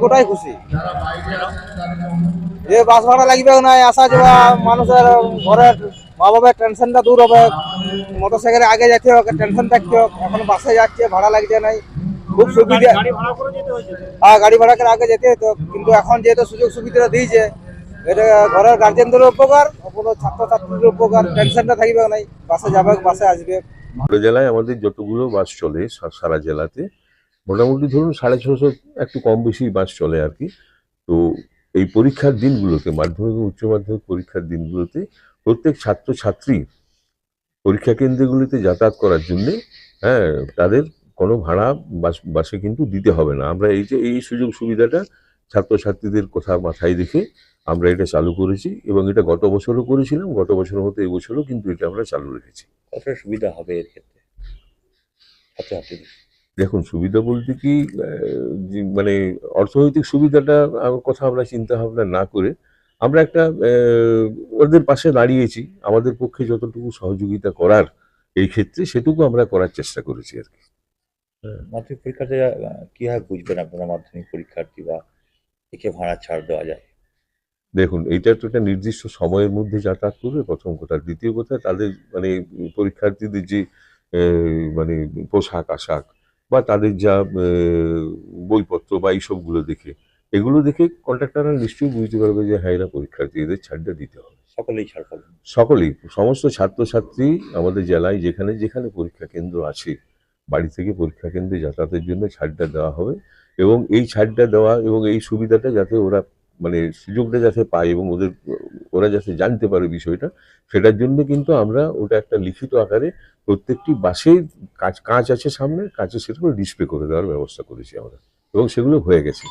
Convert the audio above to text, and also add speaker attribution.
Speaker 1: গোটাই খুশি। যে বাস ভাড়া লাগবে না, আসা যাওয়া মানুষের ঘরের মা বাবার টেনশনটা দূর হবে। মোটরসাইকেলে আগে যেতে হবে, টেনশন থাকতে হবে, এখন বাসে যাচ্ছে, ভাড়া লাগছে নাই, খুব সুবিধা। হ্যাঁ, গাড়ি ভাড়া করে আগে যেতে হতো, কিন্তু এখন যেহেতু সুযোগ সুবিধা দিয়েছে, এটা ঘরের গার্জেনদের উপকার, কোনো ছাত্রছাত্রীদের উপকার, টেনশনটা থাকবে নাই, বাসে যাবে বাসে আসবে।
Speaker 2: হাওড়া জেলায় আমাদের যতগুলো বাস চলে সারা জেলাতে মোটামুটি ধরুন 650 একটু কম বেশি বাস চলে আর কি। তো এই পরীক্ষার দিনগুলোতে, মাধ্যমিক ও উচ্চ মাধ্যমিক পরীক্ষার দিনগুলোতে প্রত্যেক ছাত্রছাত্রী পরীক্ষা কেন্দ্রগুলিতে যাতায়াত করার জন্য, হ্যাঁ, তাদের কোনো ভাড়া বাসে কিন্তু দিতে হবে না। আমরা এই যে এই সুযোগ সুবিধাটা ছাত্রছাত্রীদের কথা মাথায় রেখে আমরা এটা চালু করেছি, এবং এটা গত বছরও করেছিলাম, গত বছরের মতো এবছরও কিন্তু এটা আমরা চালু রেখেছি।
Speaker 3: কতটা সুবিধা হবে এর ক্ষেত্রে ছাত্রছাত্রীদের?
Speaker 2: দেখুন, সুবিধা বলতে কি, মানে অর্থনৈতিক সুবিধাটা কথা আমরা চিন্তা ভাবনা না করে আমরা একটা ওদের পাশে দাঁড়িয়েছি, আমাদের পক্ষে যতটুকু সহযোগিতা করার এই ক্ষেত্রে সেটুকু আমরা করার চেষ্টা করেছি আর কি।
Speaker 3: মাধ্যমিক পরীক্ষাতে কিভাবে বুঝবেন আপনারা মাধ্যমিক পরীক্ষার্থী বা একে ভাড়া ছাড় দেওয়া যায়?
Speaker 2: দেখুন, এইটা তো একটা নির্দিষ্ট সময়ের মধ্যে যাতায়াত করবে, প্রথম কথা। দ্বিতীয় কথা, তাদের মানে পরীক্ষার্থীদের যে মানে পোশাক আশাক বা তাদের যা বইপত্র বা এইসবগুলো দেখে, এগুলো দেখে কন্ট্রাক্টররা নিশ্চয়ই বুঝতে পারবে যে হ্যাঁ, এরা পরীক্ষার্থী, এদের ছাড়টা দিতে হবে।
Speaker 3: সকলেই ছাড় পাবেন?
Speaker 2: সকলেই, সমস্ত ছাত্রছাত্রী আমাদের জেলায় যেখানে যেখানে পরীক্ষা কেন্দ্র আছে, বাড়ি থেকে পরীক্ষা কেন্দ্রে যাতায়াতের জন্য ছাড়টা দেওয়া হবে। এবং এই ছাড়টা দেওয়া এবং এই সুবিধাটা যাতে ওরা মানে সুযোগটা যাতে পায় এবং ওরা যাতে জানতে পারে বিষয়টা, সেটার জন্য কিন্তু আমরা ওটা একটা লিখিত আকারে প্রত্যেকটি বাসে কাঁচ আছে সামনে, কাঁচে সেটা ডিসপ্লে করে দেওয়ার ব্যবস্থা করেছি আমরা, এবং সেগুলো হয়ে গেছে।